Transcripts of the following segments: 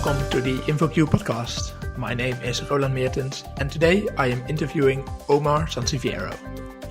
welcome to the InfoQ podcast. My name is Roland Meertens, and today I am interviewing Omar Sanseviero.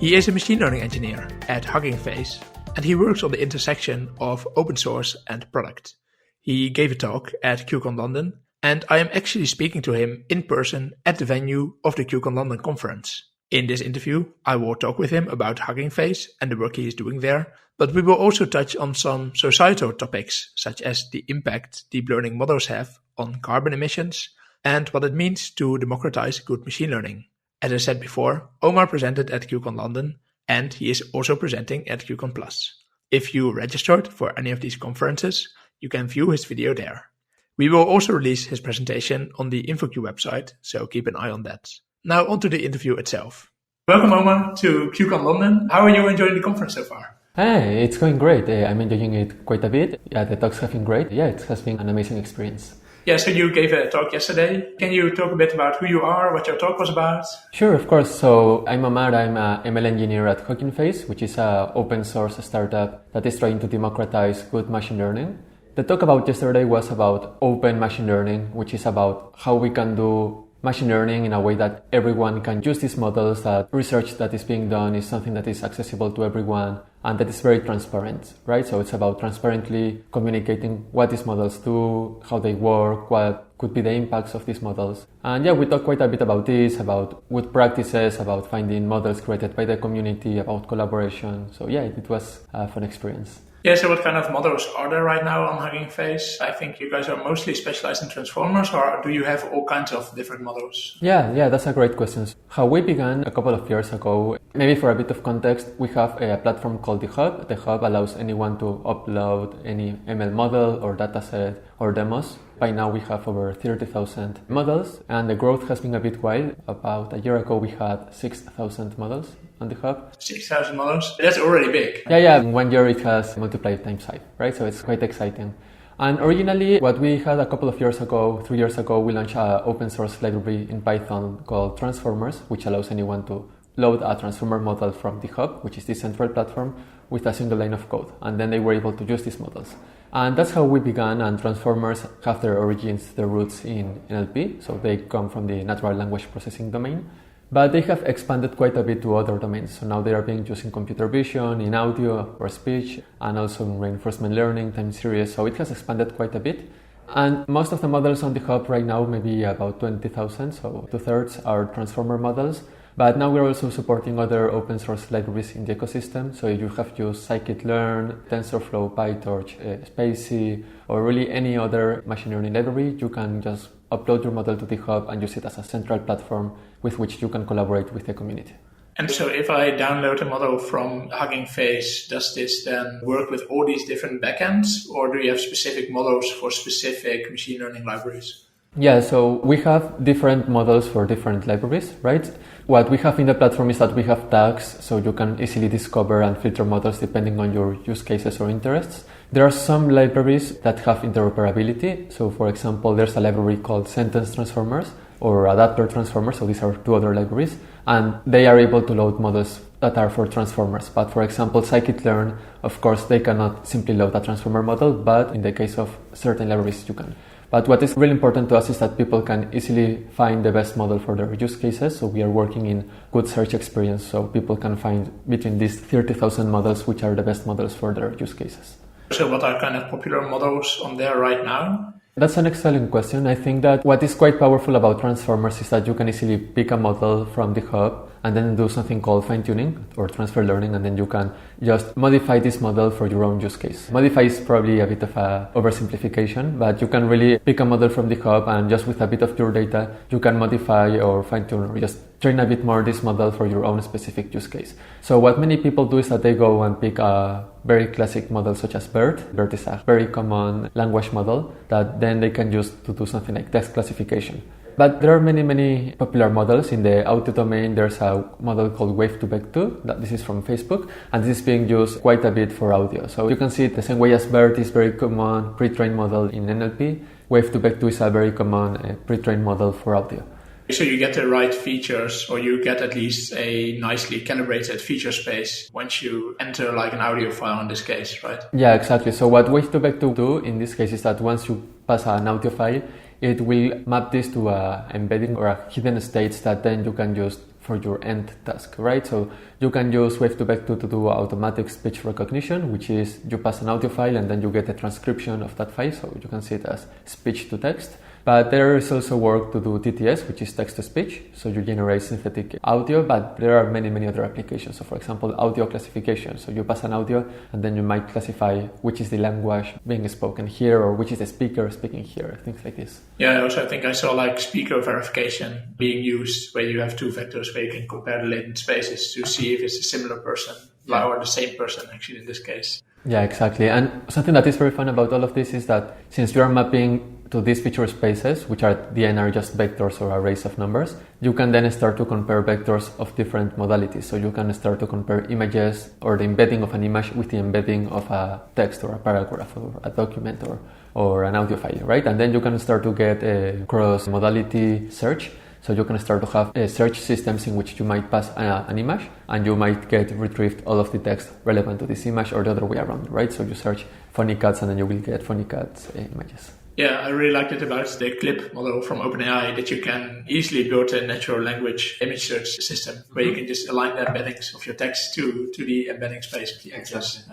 He is a machine learning engineer at Hugging Face, and he works on the intersection of open source and product. He gave a talk at QCon London, and I am actually speaking to him in person at the venue of the QCon London Conference. In this interview, I will talk with him about Hugging Face and the work he is doing there, but we will also touch on some societal topics, such as the impact deep learning models have on carbon emissions and what it means to democratize good machine learning. As I said before, Omar presented at QCon London, and he is also presenting at QCon Plus. If you registered for any of these conferences, you can view his video there. We will also release his presentation on the InfoQ website, so keep an eye on that. Now on to the interview itself. Welcome, Omar, to QCon London. How are you enjoying the conference so far? Hey, it's going great. I'm enjoying it quite a bit. Yeah, the talks have been great. Yeah, it has been an amazing experience. Yeah, so you gave a talk yesterday. Can you talk a bit about who you are, what your talk was about? Sure, of course. So I'm Omar. I'm an ML engineer at Hugging Face, which is an open source startup that is trying to democratize good machine learning. The talk about yesterday was about open machine learning, which is about how we can do machine learning in a way that everyone can use these models, that research that is being done is something that is accessible to everyone and that is very transparent, right? So it's about transparently communicating what these models do, how they work, what could be the impacts of these models. And yeah, we talked quite a bit about this, about good practices, about finding models created by the community, about collaboration. So yeah, it was a fun experience. Yeah, so what kind of models are there right now on Hugging Face? I think you guys are mostly specialized in transformers, or do you have all kinds of different models? Yeah, that's a great question. How we began a couple of years ago, maybe for a bit of context, we have a platform called the Hub. The Hub allows anyone to upload any ML model or dataset or demos. By now we have over 30,000 models, and the growth has been a bit wild. About a year ago we had 6,000 models on the Hub. 6,000 models? That's already big. Yeah. In 1 year it has multiplied times 5, right? So it's quite exciting. And originally what we had a couple of years ago, 3 years ago, we launched an open source library in Python called Transformers, which allows anyone to load a transformer model from the Hub, which is the central platform, with a single line of code. And then they were able to use these models. And that's how we began, and transformers have their origins, their roots in NLP, so they come from the natural language processing domain. But they have expanded quite a bit to other domains. So now they are being used in computer vision, in audio or speech, and also in reinforcement learning, time series. So it has expanded quite a bit. And most of the models on the Hub right now, maybe about 20,000, so 2/3 are transformer models. But now we're also supporting other open source libraries in the ecosystem. So if you have used scikit-learn, TensorFlow, PyTorch, Spacy, or really any other machine learning library, you can just upload your model to the Hub and use it as a central platform with which you can collaborate with the community. And so if I download a model from Hugging Face, does this then work with all these different backends, or do you have specific models for specific machine learning libraries? Yeah, so we have different models for different libraries, right? What we have in the platform is that we have tags, so you can easily discover and filter models depending on your use cases or interests. There are some libraries that have interoperability. So for example, there's a library called Sentence Transformers or Adapter Transformers. So these are two other libraries, and they are able to load models that are for transformers. But for example, scikit-learn, of course, they cannot simply load a transformer model, but in the case of certain libraries, you can. But what is really important to us is that people can easily find the best model for their use cases. So we are working in good search experience, so people can find between these 30,000 models which are the best models for their use cases. So what are kind of popular models on there right now? That's an excellent question. I think that what is quite powerful about transformers is that you can easily pick a model from the Hub and then do something called fine-tuning or transfer learning, and then you can just modify this model for your own use case. Modify is probably a bit of an oversimplification, but you can really pick a model from the Hub, and just with a bit of your data, you can modify or fine-tune or just train a bit more this model for your own specific use case. So what many people do is that they go and pick a very classic model such as BERT. BERT is a very common language model that then they can use to do something like text classification. But there are many popular models. In the audio domain, there's a model called Wave2Vec2. This is from Facebook, and this is being used quite a bit for audio. So you can see it the same way as BERT is very common pre-trained model in NLP. Wave2Vec2 is a very common pre-trained model for audio. So you get the right features, or you get at least a nicely calibrated feature space once you enter like an audio file in this case, right? Yeah, exactly. So what Wave2Vec2 do in this case is that once you pass an audio file, it will map this to a embedding or a hidden states that then you can use for your end task, right? So you can use Wave2Vec2 to do automatic speech recognition, which is you pass an audio file and then you get a transcription of that file, so you can see it as speech to text. But there is also work to do TTS, which is text-to-speech. So you generate synthetic audio, but there are many, many other applications. So for example, audio classification. So you pass an audio and then you might classify which is the language being spoken here or which is the speaker speaking here, things like this. Yeah, also I think I saw like speaker verification being used where you have two vectors where you can compare the latent spaces to see if it's a similar person or the same person actually in this case. Yeah, exactly. And something that is very fun about all of this is that since you are mapping to these feature spaces, which are at the end are just vectors or arrays of numbers, you can then start to compare vectors of different modalities. So you can start to compare images or the embedding of an image with the embedding of a text or a paragraph or a document or an audio file, right? And then you can start to get a cross-modality search. So you can start to have search systems in which you might pass an image and you might get retrieved all of the text relevant to this image or the other way around, right? So you search funny cats and then you will get funny cats images. Yeah, I really liked it about the clip model from OpenAI that you can easily build a natural language image search system where you can just align the embeddings of your text to the embedding space of the images.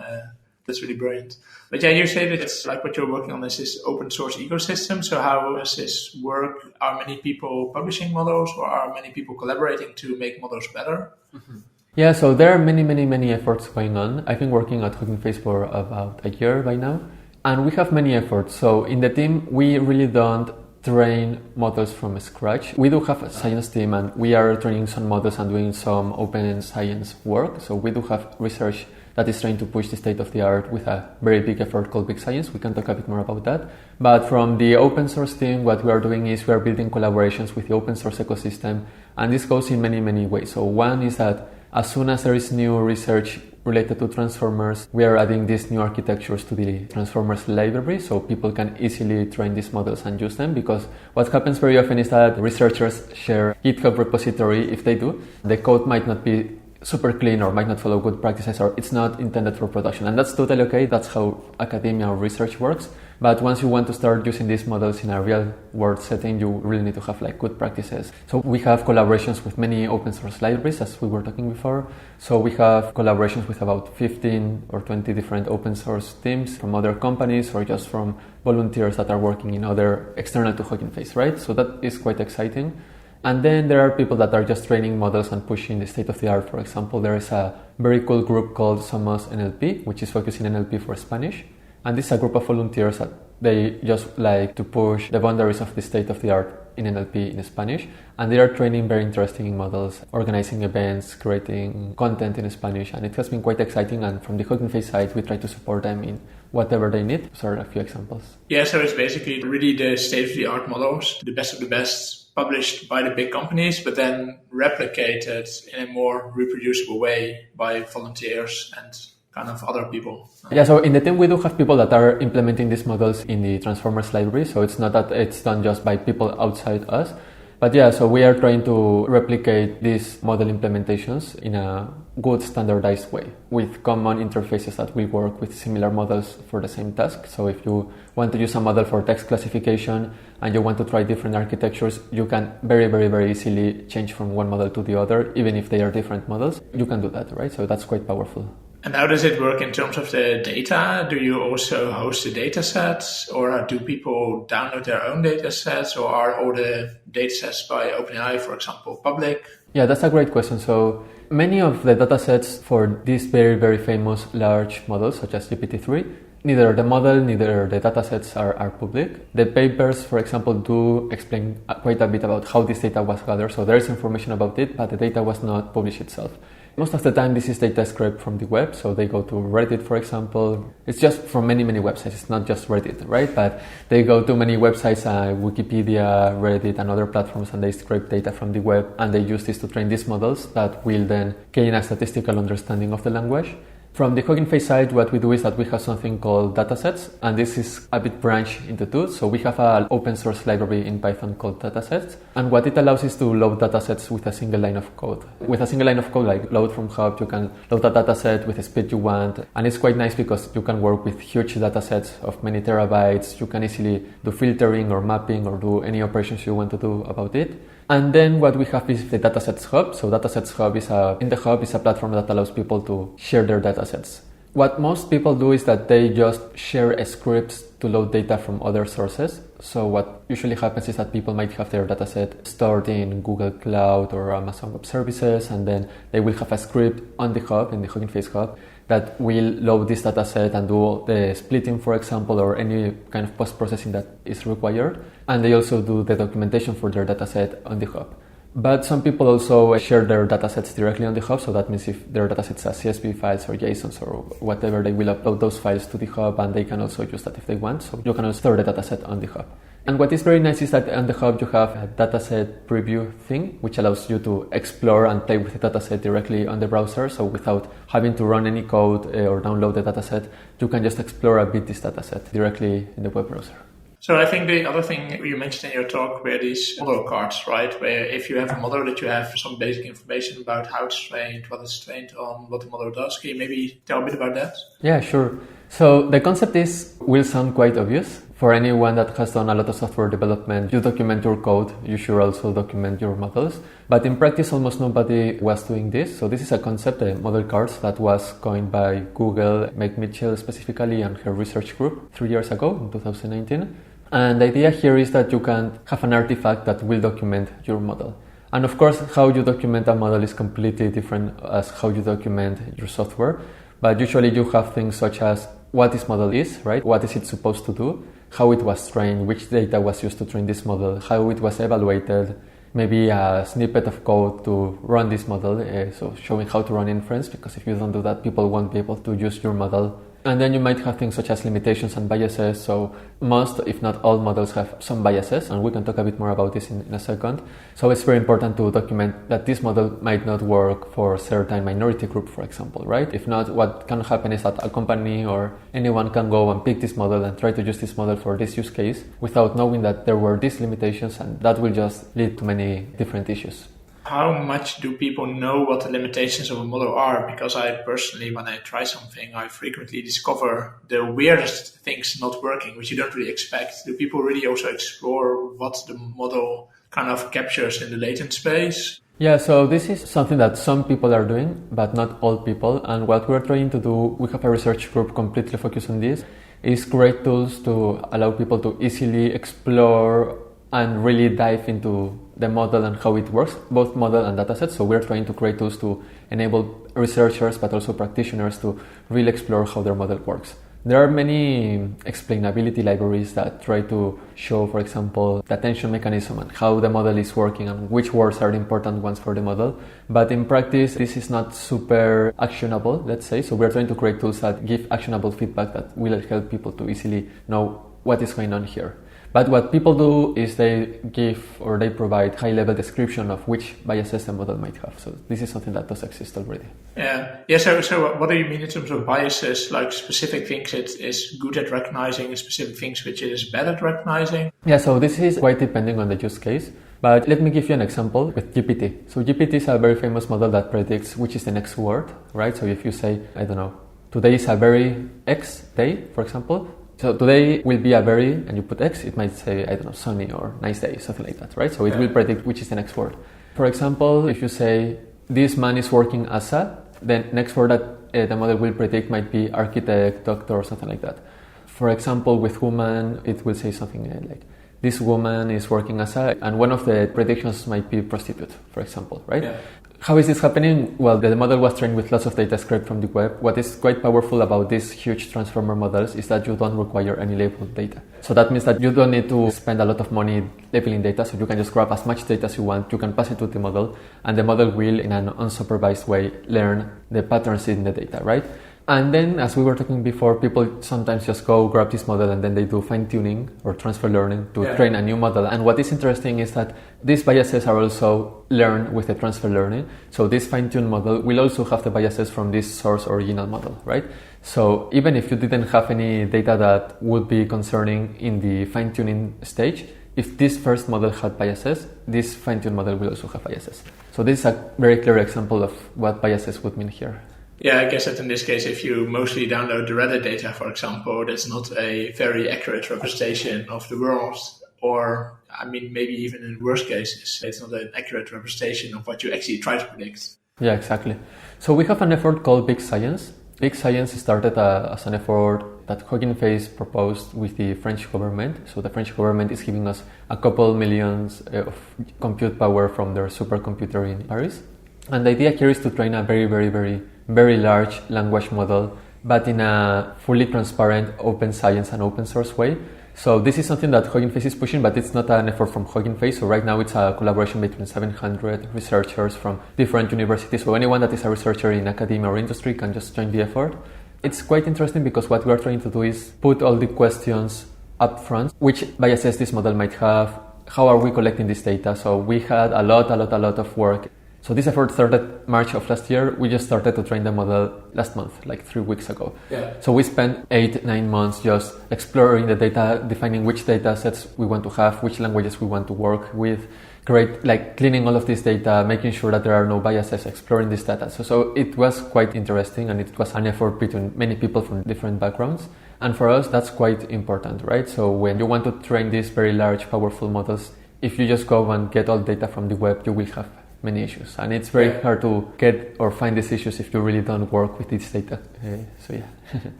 That's really brilliant. But yeah, you say that it's like what you're working on is this open source ecosystem. So how does this work? Are many people publishing models or are many people collaborating to make models better? Mm-hmm. Yeah, so there are many, many, many efforts going on. I've been working at Hugging Face for about a year by now. And we have many efforts. So in the team, we really don't train models from scratch. We do have a science team and we are training some models and doing some open science work. So we do have research that is trying to push the state of the art with a very big effort called Big Science. We can talk a bit more about that. But from the open source team, what we are doing is we are building collaborations with the open source ecosystem. And this goes in many, many ways. So one is that as soon as there is new research related to transformers, we are adding these new architectures to the transformers library so people can easily train these models and use them, because what happens very often is that researchers share GitHub repository. If they do, the code might not be super clean or might not follow good practices or it's not intended for production, and that's totally okay. That's how academia or research works. But once you want to start using these models in a real world setting, you really need to have like good practices. So we have collaborations with many open source libraries, as we were talking before. So we have collaborations with about 15 or 20 different open source teams from other companies or just from volunteers that are working in other external to Hugging Face, right? So that is quite exciting. And then there are people that are just training models and pushing the state of the art. For example, there is a very cool group called Somos NLP, which is focusing NLP for Spanish. And this is a group of volunteers that they just like to push the boundaries of the state of the art in NLP in Spanish. And they are training very interesting models, organizing events, creating content in Spanish. And it has been quite exciting. And from the Hugging Face side, we try to support them in whatever they need. So are a few examples. Yeah, so it's basically really the state-of-the-art models, the best of the best, published by the big companies, but then replicated in a more reproducible way by volunteers and kind of other people. Yeah, so in the team we do have people that are implementing these models in the Transformers library, so it's not that it's done just by people outside us. But yeah, so we are trying to replicate these model implementations in a good standardized way with common interfaces that will work with similar models for the same task. So if you want to use a model for text classification and you want to try different architectures, you can very, very, very easily change from one model to the other, even if they are different models. You can do that, right? So that's quite powerful. And how does it work in terms of the data? Do you also host the data sets, or do people download their own data sets, or are all the data sets by OpenAI, for example, public? Yeah, that's a great question. So many of the data sets for these very, very famous large models, such as GPT-3, neither the model, neither the data sets are public. The papers, for example, do explain quite a bit about how this data was gathered. So there is information about it, but the data was not published itself. Most of the time, this is data scraped from the web. So they go to Reddit, for example. It's just from many, many websites. It's not just Reddit, right? But they go to many websites, Wikipedia, Reddit, and other platforms, and they scrape data from the web. And they use this to train these models that will then gain a statistical understanding of the language. From the Hugging Face side, what we do is that we have something called datasets, and this is a bit branched into two. So we have an open source library in Python called datasets, and what it allows is to load datasets with a single line of code. With a single line of code, like load from hub, you can load a dataset with the speed you want, and it's quite nice because you can work with huge datasets of many terabytes. You can easily do filtering or mapping or do any operations you want to do about it. And then what we have is the Datasets Hub. So Datasets Hub is a platform that allows people to share their datasets. What most people do is that they just share scripts to load data from other sources. So what usually happens is that people might have their dataset stored in Google Cloud or Amazon Web Services, and then they will have a script on the hub, in the Hugging Face hub, that will load this dataset and do the splitting, for example, or any kind of post-processing that is required. And they also do the documentation for their dataset on the hub. But some people also share their datasets directly on the hub, so that means if their datasets are CSV files or JSONs or whatever, they will upload those files to the hub, and they can also use that if they want. So you can also store the dataset on the hub. And what is very nice is that on the hub you have a dataset preview thing, which allows you to explore and play with the dataset directly on the browser. So without having to run any code or download the dataset, you can just explore a bit this dataset directly in the web browser. So I think the other thing you mentioned in your talk were these model cards, right? Where if you have a model that you have some basic information about how it's trained, what it's trained on, what the model does. Can you maybe tell a bit about that? Yeah, sure. So the concept will sound quite obvious. For anyone that has done a lot of software development, you document your code, you should also document your models. But in practice, almost nobody was doing this. So this is a concept, the model cards, that was coined by Google, Meg Mitchell specifically, and her research group 3 years ago, in 2019. And the idea here is that you can have an artifact that will document your model. And of course, how you document a model is completely different as how you document your software. But usually you have things such as what this model is, right? What is it supposed to do? How it was trained, which data was used to train this model, how it was evaluated, maybe a snippet of code to run this model, so showing how to run inference, because if you don't do that, people won't be able to use your model. And then you might have things such as limitations and biases. So most, if not all, models have some biases, and we can talk a bit more about this in a second. So it's very important to document that this model might not work for a certain minority group, for example, right? If not, what can happen is that a company or anyone can go and pick this model and try to use this model for this use case without knowing that there were these limitations, and that will just lead to many different issues. How much do people know what the limitations of a model are? Because I personally, when I try something, I frequently discover the weirdest things not working, which you don't really expect. Do people really also explore what the model kind of captures in the latent space? Yeah, so this is something that some people are doing, but not all people. And what we're trying to do, we have a research group completely focused on this, is create tools to allow people to easily explore and really dive into the model and how it works, both model and datasets. So we're trying to create tools to enable researchers, but also practitioners, to really explore how their model works. There are many explainability libraries that try to show, for example, the attention mechanism and how the model is working and which words are the important ones for the model. But in practice, this is not super actionable, let's say. So we're trying to create tools that give actionable feedback that will help people to easily know what is going on here. But what people do is they give or they provide high-level description of which biases the model might have. So this is something that does exist already. Yeah. So what do you mean in terms of biases, like specific things it is good at recognizing, specific things which it is bad at recognizing? Yeah, so this is quite depending on the use case. But let me give you an example with GPT. So GPT is a very famous model that predicts which is the next word, right? So if you say, I don't know, today is a very X day, for example. So today will be a very, and you put X, it might say, I don't know, sunny or nice day, something like that, right? So it will predict which is the next word. For example, if you say, this man is working as a, the next word that the model will predict might be architect, doctor, or something like that. For example, with woman, it will say something like, this woman is working as a, and one of the predictions might be prostitute, for example, right? Yeah. How is this happening? Well, the model was trained with lots of data scraped from the web. What is quite powerful about these huge transformer models is that you don't require any labeled data. So that means that you don't need to spend a lot of money labeling data, so you can just grab as much data as you want, you can pass it to the model, and the model will, in an unsupervised way, learn the patterns in the data, right? And then, as we were talking before, people sometimes just go grab this model and then they do fine-tuning or transfer learning to train a new model. And what is interesting is that these biases are also learned with the transfer learning. So this fine-tuned model will also have the biases from this source original model, right? So even if you didn't have any data that would be concerning in the fine-tuning stage, if this first model had biases, this fine-tuned model will also have biases. So this is a very clear example of what biases would mean here. Yeah, I guess that in this case, if you mostly download the Reddit data, for example, that's not a very accurate representation of the world. Or, I mean, maybe even in worst cases, it's not an accurate representation of what you actually try to predict. Yeah, exactly. So we have an effort called Big Science. Big Science started as an effort that Hugging Face proposed with the French government. So the French government is giving us a couple millions of compute power from their supercomputer in Paris. And the idea here is to train a very large language model, but in a fully transparent, open science and open source way. So this is something that Hugging Face is pushing, but it's not an effort from Hugging Face. So right now it's a collaboration between 700 researchers from different universities. So anyone that is a researcher in academia or industry can just join the effort. It's quite interesting because what we are trying to do is put all the questions up front. Which biases this model might have? How are we collecting this data? So we had a lot of work. So this effort started March of last year. We just started to train the model last month, like 3 weeks ago. Yeah. So we spent 8-9 months just exploring the data, defining which data sets we want to have, which languages we want to work with, cleaning all of this data, making sure that there are no biases, exploring this data. So it was quite interesting, and it was an effort between many people from different backgrounds. And for us, that's quite important, right? So when you want to train these very large, powerful models, if you just go and get all data from the web, you will have many issues, and it's very hard to get or find these issues if you really don't work with this data.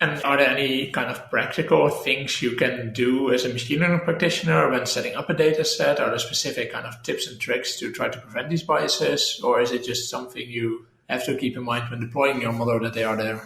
And are there any kind of practical things you can do as a machine learning practitioner when setting up a data set? Are there specific kind of tips and tricks to try to prevent these biases, or is it just something you have to keep in mind when deploying your model that they are there?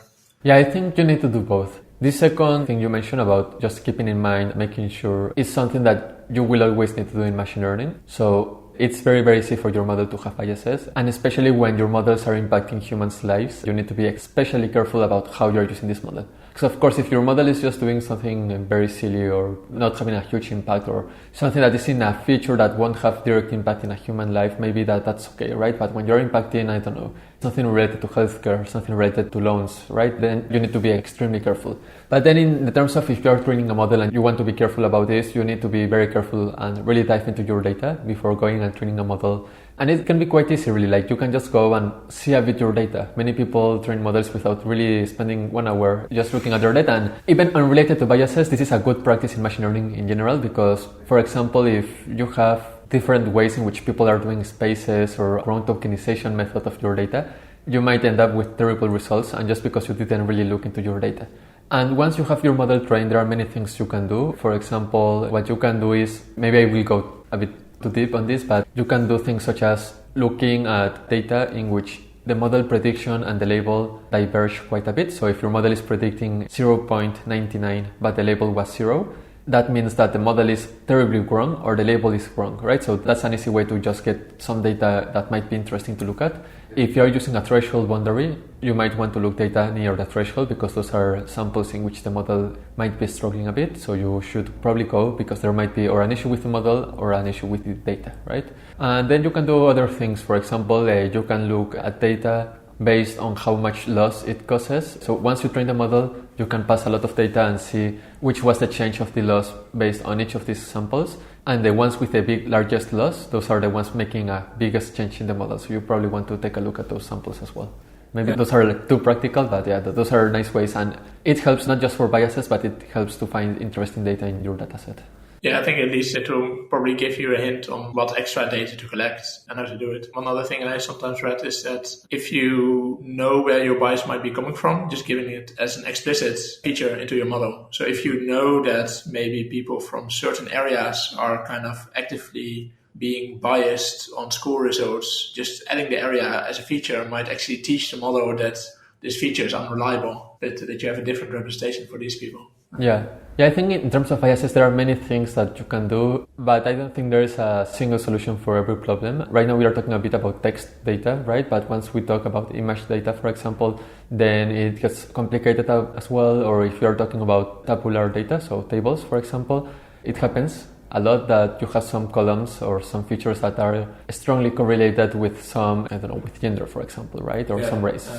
Yeah, I think you need to do both. The second thing you mentioned about just keeping in mind, making sure, is something that you will always need to do in machine learning. So it's very easy for your model to have biases, and especially when your models are impacting humans' lives, you need to be especially careful about how you're using this model. Because of course, if your model is just doing something very silly or not having a huge impact, or something that is in a feature that won't have direct impact in a human life, maybe that's okay, right? But when you're impacting, I don't know, something related to healthcare, something related to loans, right? Then you need to be extremely careful. But then in the terms of if you're training a model and you want to be careful about this, you need to be very careful and really dive into your data before going and training a model. And it can be quite easy, really. Like, you can just go and see a bit your data. Many people train models without really spending 1 hour just looking at their data. And even unrelated to biases, this is a good practice in machine learning in general, because, for example, if you have different ways in which people are doing spaces or wrong tokenization method of your data, you might end up with terrible results, and just because you didn't really look into your data. And once you have your model trained, there are many things you can do. For example, what you can do is, maybe I will go a bit too deep on this, but you can do things such as looking at data in which the model prediction and the label diverge quite a bit. So if your model is predicting 0.99 but the label was 0, that means that the model is terribly wrong or the label is wrong, right? So that's an easy way to just get some data that might be interesting to look at. If you're using a threshold boundary, you might want to look data near the threshold, because those are samples in which the model might be struggling a bit. So you should probably go, because there might be or an issue with the model or an issue with the data, right? And then you can do other things. For example, you can look at data based on how much loss it causes. So once you train the model, you can pass a lot of data and see which was the change of the loss based on each of these samples. And the ones with the largest loss, those are the ones making a biggest change in the model. So you probably want to take a look at those samples as well. Maybe those are too practical, but yeah, those are nice ways. And it helps not just for biases, but it helps to find interesting data in your dataset. Yeah, I think at least it will probably give you a hint on what extra data to collect and how to do it. One other thing I sometimes read is that if you know where your bias might be coming from, just giving it as an explicit feature into your model. So if you know that maybe people from certain areas are kind of actively being biased on school results, just adding the area as a feature might actually teach the model that this feature is unreliable, that you have a different representation for these people. Yeah. Yeah, I think in terms of biases, there are many things that you can do, but I don't think there is a single solution for every problem. Right now, we are talking a bit about text data, right? But once we talk about image data, for example, then it gets complicated as well. Or if you are talking about tabular data, so tables, for example, it happens a lot that you have some columns or some features that are strongly correlated with some, I don't know, with gender, for example, right? Or some race.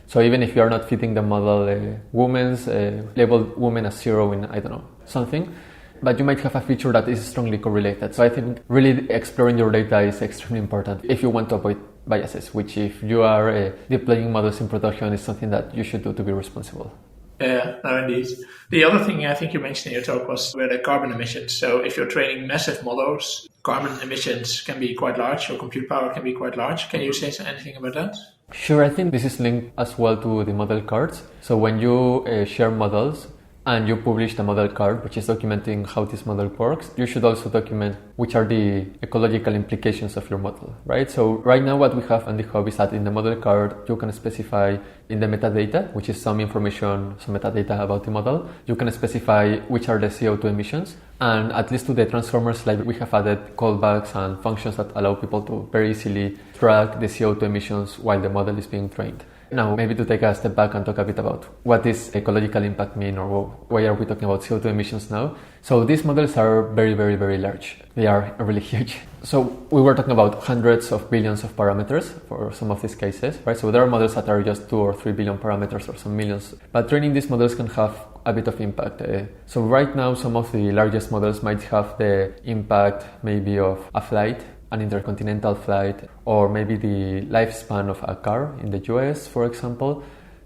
So even if you are not fitting the model, labeled woman as 0 in, I don't know, something, but you might have a feature that is strongly correlated. So I think really exploring your data is extremely important if you want to avoid biases, which if you are deploying models in production is something that you should do to be responsible. Yeah, no, indeed. The other thing I think you mentioned in your talk were the carbon emissions. So if you're training massive models, carbon emissions can be quite large, or compute power can be quite large. Can you say anything about that? Sure, I think this is linked as well to the model cards. So when you share models and you publish the model card, which is documenting how this model works, you should also document which are the ecological implications of your model, right? So right now what we have on the hub is that in the model card, you can specify in the metadata, which is some information, some metadata about the model, you can specify which are the CO2 emissions. And at least to the transformers library, we have added callbacks and functions that allow people to very easily track the CO2 emissions while the model is being trained. Now, maybe to take a step back and talk a bit about what does ecological impact mean, or why are we talking about CO2 emissions now? So these models are very, very, very large. They are really huge. So we were talking about hundreds of billions of parameters for some of these cases, right? So there are models that are just 2 or 3 billion parameters or some millions. But training these models can have a bit of impact. So right now, some of the largest models might have the impact maybe of a flight, an intercontinental flight, or maybe the lifespan of a car in the US, for example.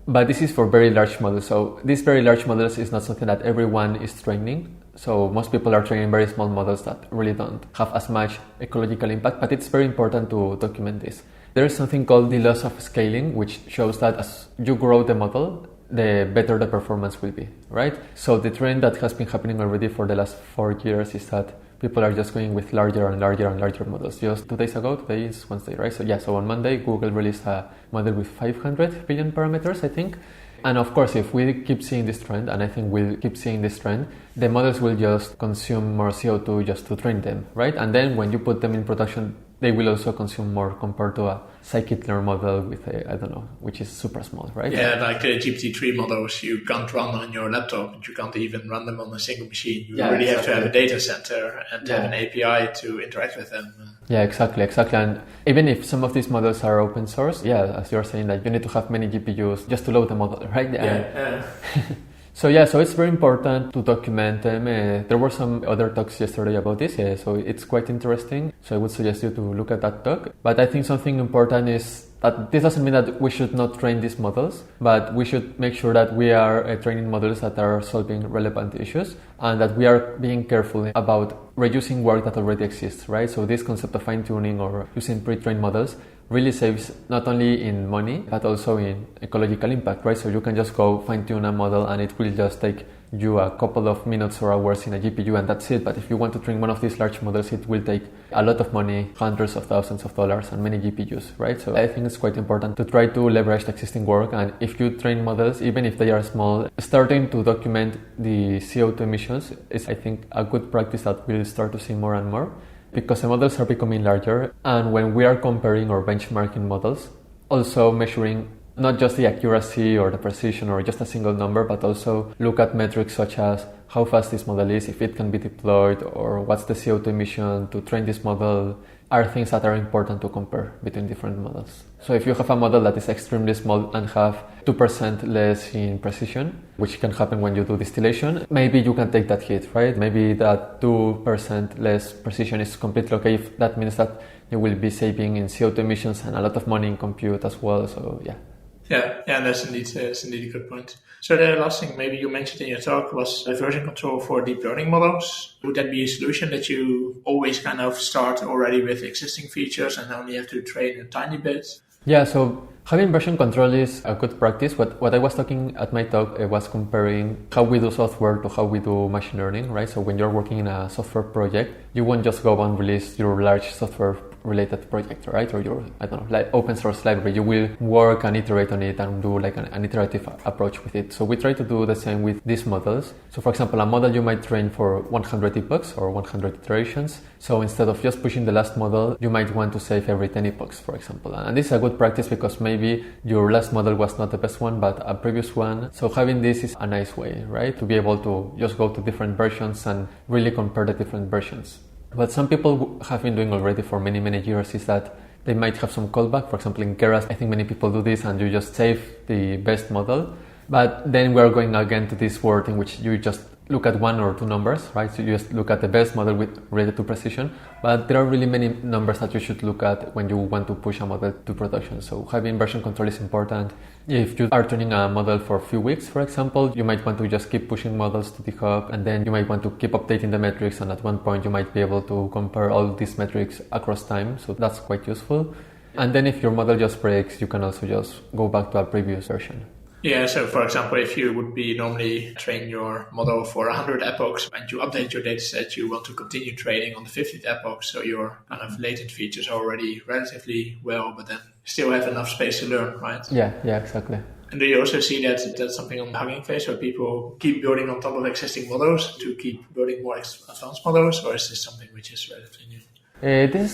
But this is for very large models. So these very large models is not something that everyone is training. So most people are training very small models that really don't have as much ecological impact, but it's very important to document this. There is something called the loss of scaling, which shows that as you grow the model, the better the performance will be, right? So the trend that has been happening already for the last 4 years is that people are just going with larger and larger and larger models. Just 2 days ago, today is Wednesday, right? So on Monday, Google released a model with 500 billion parameters, I think. And of course, if we keep seeing this trend, and I think we'll keep seeing this trend, the models will just consume more CO2 just to train them, right? And then when you put them in production, they will also consume more compared to a scikit-learn model with I don't know, which is super small, right? Yeah, like the GPT-3 models you can't run on your laptop, and you can't even run them on a single machine. You really have to have a data center and have an API to interact with them. Yeah, exactly. And even if some of these models are open source, as you're saying, that you need to have many GPUs just to load the model, right? So it's very important to document them. There were some other talks yesterday about this, so it's quite interesting. So I would suggest you to look at that talk. But I think something important is that this doesn't mean that we should not train these models, but we should make sure that we are training models that are solving relevant issues and that we are being careful about reducing work that already exists, right? So this concept of fine-tuning or using pre-trained models really saves not only in money, but also in ecological impact, right? So you can just go fine-tune a model and it will just take you a couple of minutes or hours in a GPU and that's it. But if you want to train one of these large models, it will take a lot of money, hundreds of thousands of dollars and many GPUs, right? So I think it's quite important to try to leverage the existing work. And if you train models, even if they are small, starting to document the CO2 emissions is, I think, a good practice that we'll start to see more and more, because the models are becoming larger. And when we are comparing or benchmarking models, also measuring not just the accuracy or the precision or just a single number, but also look at metrics such as how fast this model is, if it can be deployed, or what's the CO2 emission to train this model, are things that are important to compare between different models. So if you have a model that is extremely small and have 2% less in precision, which can happen when you do distillation, maybe you can take that hit, right? Maybe that 2% less precision is completely okay if that means that you will be saving in CO2 emissions and a lot of money in compute as well, so Yeah, that's indeed a good point. So the last thing maybe you mentioned in your talk was version control for deep learning models. Would that be a solution that you always kind of start already with existing features and only have to train a tiny bit? Yeah, so having version control is a good practice. What I was talking at my talk was comparing how we do software to how we do machine learning, right? So when you're working in a software project, you won't just go and release your large software related project, right? Or your, I don't know, like open source library, you will work and iterate on it and do like an iterative approach with it. So we try to do the same with these models. So for example, a model you might train for 100 epochs or 100 iterations. So instead of just pushing the last model, you might want to save every 10 epochs, for example. And this is a good practice because maybe your last model was not the best one, but a previous one. So having this is a nice way, right? To be able to just go to different versions and really compare the different versions. What some people have been doing already for many, many years is that they might have some callback. For example, in Keras, I think many people do this and you just save the best model. But then we're going again to this world in which you just look at one or two numbers, right? So you just look at the best model related to precision, but there are really many numbers that you should look at when you want to push a model to production. So having version control is important. If you are training a model for a few weeks, for example, you might want to just keep pushing models to the hub, and then you might want to keep updating the metrics, and at one point you might be able to compare all these metrics across time. So that's quite useful. And then if your model just breaks, you can also just go back to a previous version. Yeah, so for example, if you would be normally train your model for 100 epochs and you update your dataset, you want to continue training on the 50th epoch, so your kind of latent features are already relatively well, but then still have enough space to learn, right? Yeah, exactly. And do you also see that that's something on Hugging Face where people keep building on top of existing models to keep building more advanced models, or is this something which is relatively new? This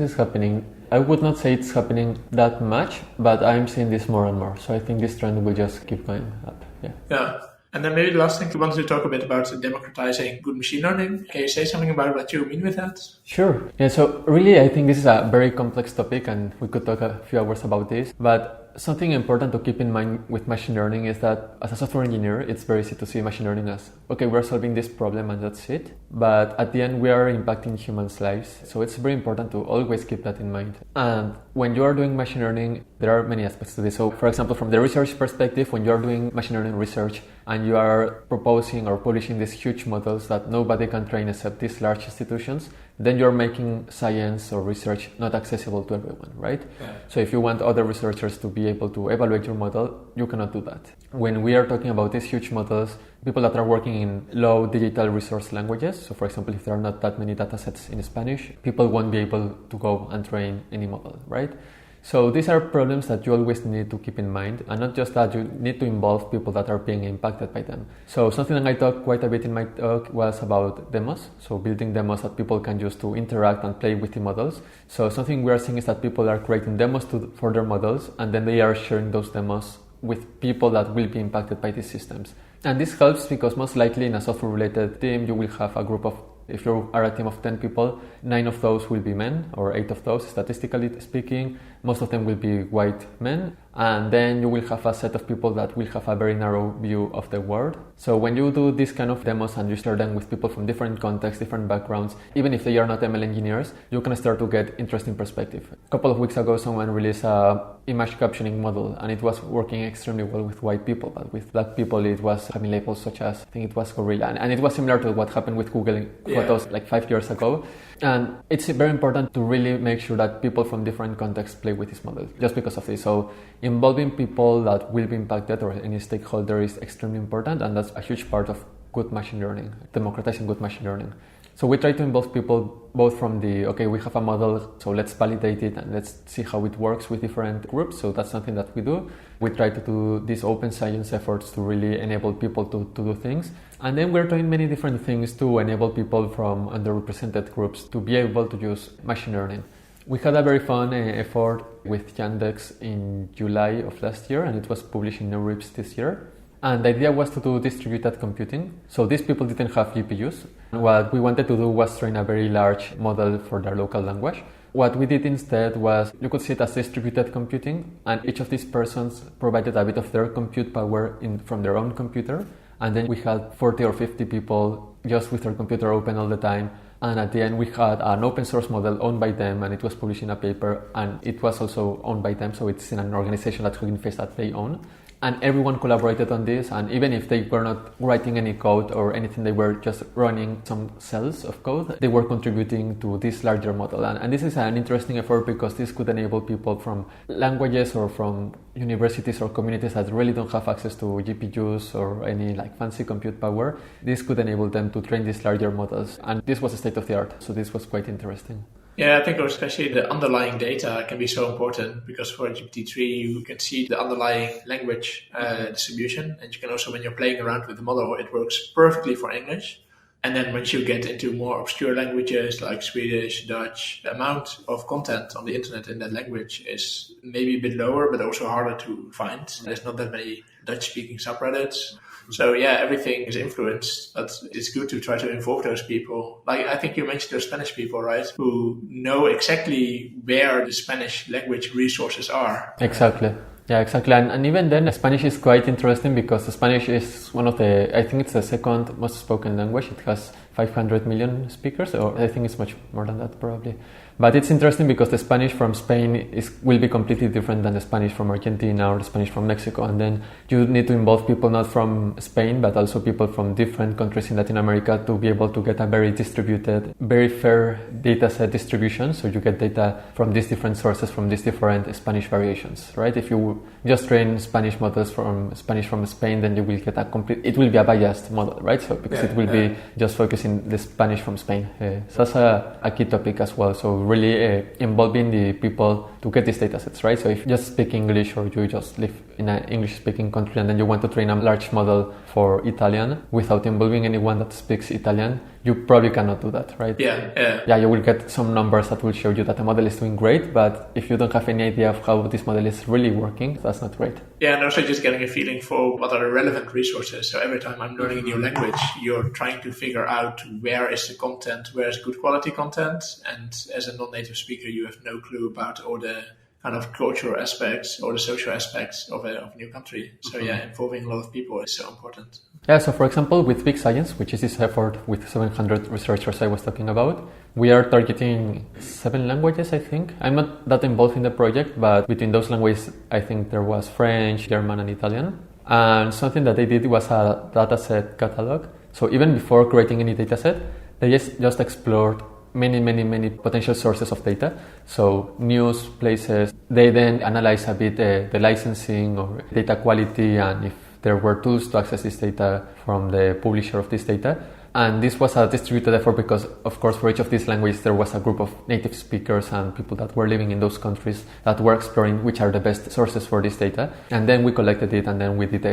is happening. I would not say it's happening that much, but I'm seeing this more and more. So I think this trend will just keep going up. Yeah. And then maybe the last thing, we wanted to talk a bit about democratizing good machine learning. Can you say something about what you mean with that? Sure. Yeah, so really I think this is a very complex topic and we could talk a few hours about this. But something important to keep in mind with machine learning is that as a software engineer, it's very easy to see machine learning as, okay, we're solving this problem and that's it. But at the end, we are impacting humans' lives. So it's very important to always keep that in mind. And when you are doing machine learning, there are many aspects to this. So for example, from the research perspective, when you're doing machine learning research and you are proposing or publishing these huge models that nobody can train except these large institutions, then you're making science or research not accessible to everyone, right? Yeah. So if you want other researchers to be able to evaluate your model, you cannot do that. When we are talking about these huge models, people that are working in low digital resource languages, so for example, if there are not that many datasets in Spanish, people won't be able to go and train any model, right? So these are problems that you always need to keep in mind, and not just that, you need to involve people that are being impacted by them. So something that I talked quite a bit in my talk was about demos, so building demos that people can use to interact and play with the models. So something we are seeing is that people are creating demos for their models, and then they are sharing those demos with people that will be impacted by these systems. And this helps because most likely in a software-related team, you will have a group of, if you are a team of 10 people, 9 of those will be men, or 8 of those, statistically speaking. Most of them will be white men. And then you will have a set of people that will have a very narrow view of the world. So when you do this kind of demos and you share them with people from different contexts, different backgrounds, even if they are not ML engineers, you can start to get interesting perspective. A couple of weeks ago, someone released a image captioning model, and it was working extremely well with white people, but with black people, it was having labels such as, I think it was gorilla. And it was similar to what happened with Google Photos like 5 years ago. And it's very important to really make sure that people from different contexts play with this model, just because of this. So involving people that will be impacted or any stakeholder is extremely important, and that's a huge part of good machine learning, democratizing good machine learning. So we try to involve people both from the, okay, we have a model, so let's validate it and let's see how it works with different groups. So that's something that we do. We try to do these open science efforts to really enable people to do things. And then we're doing many different things to enable people from underrepresented groups to be able to use machine learning. We had a very fun effort with Yandex in July of last year, and it was published in NeurIPS this year. And the idea was to do distributed computing. So these people didn't have GPUs. What we wanted to do was train a very large model for their local language. What we did instead was, you could see it as distributed computing, and each of these persons provided a bit of their compute power from their own computer. And then we had 40 or 50 people just with their computer open all the time. And at the end, we had an open source model owned by them, and it was published in a paper, and it was also owned by them. So it's in an organization at Hugging Face that they own. And everyone collaborated on this, and even if they were not writing any code or anything, they were just running some cells of code, they were contributing to this larger model. And this is an interesting effort because this could enable people from languages or from universities or communities that really don't have access to GPUs or any like fancy compute power. This could enable them to train these larger models, and this was a state of the art, so this was quite interesting. Yeah, I think especially the underlying data can be so important because for GPT-3 you can see the underlying language distribution, and you can also, when you're playing around with the model, it works perfectly for English. And then once you get into more obscure languages like Swedish, Dutch, the amount of content on the internet in that language is maybe a bit lower, but also harder to find. There's not that many Dutch-speaking subreddits. So yeah, everything is influenced, but it's good to try to involve those people. Like I think you mentioned those Spanish people, right? Who know exactly where the Spanish language resources are. Exactly. Yeah, exactly. And even then, Spanish is quite interesting because Spanish is one of the, I think it's the second most spoken language. It has 500 million speakers, or I think it's much more than that probably. But it's interesting because the Spanish from Spain will be completely different than the Spanish from Argentina or the Spanish from Mexico. And then you need to involve people not from Spain, but also people from different countries in Latin America to be able to get a very distributed, very fair data set distribution. So you get data from these different sources, from these different Spanish variations, right? If you just train Spanish models from Spain, then you will get it will be a biased model, right? So because it will be just focusing the Spanish from Spain. So that's a key topic as well. So really involving the people to get these data sets, right? So if you just speak English or you just live in an English-speaking country and then you want to train a large model for Italian without involving anyone that speaks Italian, you probably cannot do that, right? Yeah, you will get some numbers that will show you that the model is doing great, but if you don't have any idea of how this model is really working, that's not great. Yeah, and also just getting a feeling for what are the relevant resources. So every time I'm learning a new language, you're trying to figure out where is the content, where is good quality content, and as a non-native speaker, you have no clue about all the kind of cultural aspects or the social aspects of a new country. So yeah, involving a lot of people is so important. Yeah, so for example, with Big Science, which is this effort with 700 researchers I was talking about, we are targeting 7 languages, I think. I'm not that involved in the project, but between those languages, I think there was French, German, and Italian. And something that they did was a dataset catalog. So even before creating any dataset, they just explored many potential sources of data. So news, places. They then analyze a bit the licensing or data quality and if there were tools to access this data from the publisher of this data. And this was a distributed effort because, of course, for each of these languages, there was a group of native speakers and people that were living in those countries that were exploring which are the best sources for this data. And then we collected it and then we did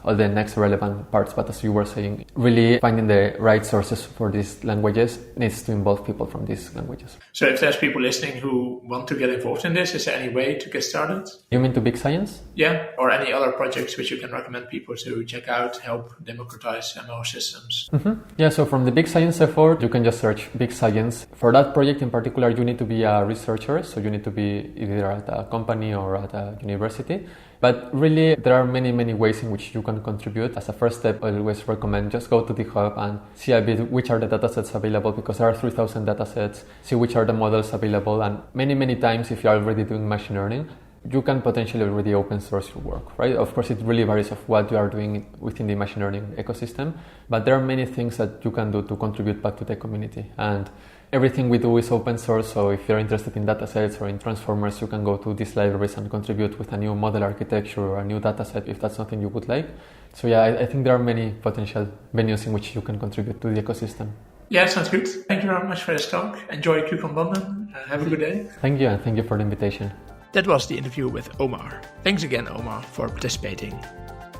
all the next relevant parts. But as you were saying, really finding the right sources for these languages needs to involve people from these languages. So if there's people listening who want to get involved in this, is there any way to get started? You mean to Big Science? Yeah, or any other projects which you can recommend people to check out, help democratize ML systems? Mm-hmm. Yeah, so from the Big Science effort, you can just search Big Science. For that project in particular, you need to be a researcher, so you need to be either at a company or at a university. But really, there are many ways in which you can contribute. As a first step, I always recommend just go to GitHub and see a bit which are the datasets available, because there are 3,000 datasets, see which are the models available, and many times if you're already doing machine learning, you can potentially already open source your work, right? Of course, it really varies of what you are doing within the machine learning ecosystem, but there are many things that you can do to contribute back to the community. And everything we do is open source, so if you're interested in datasets or in transformers, you can go to these libraries and contribute with a new model architecture or a new dataset if that's something you would like. So yeah, I think there are many potential venues in which you can contribute to the ecosystem. Yeah, sounds good. Thank you very much for this talk. Enjoy QCon London. Have a good day. Thank you, and thank you for the invitation. That was the interview with Omar. Thanks again, Omar, for participating.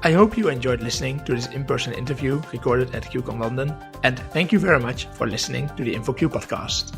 I hope you enjoyed listening to this in-person interview recorded at QCon London, and thank you very much for listening to the InfoQ podcast.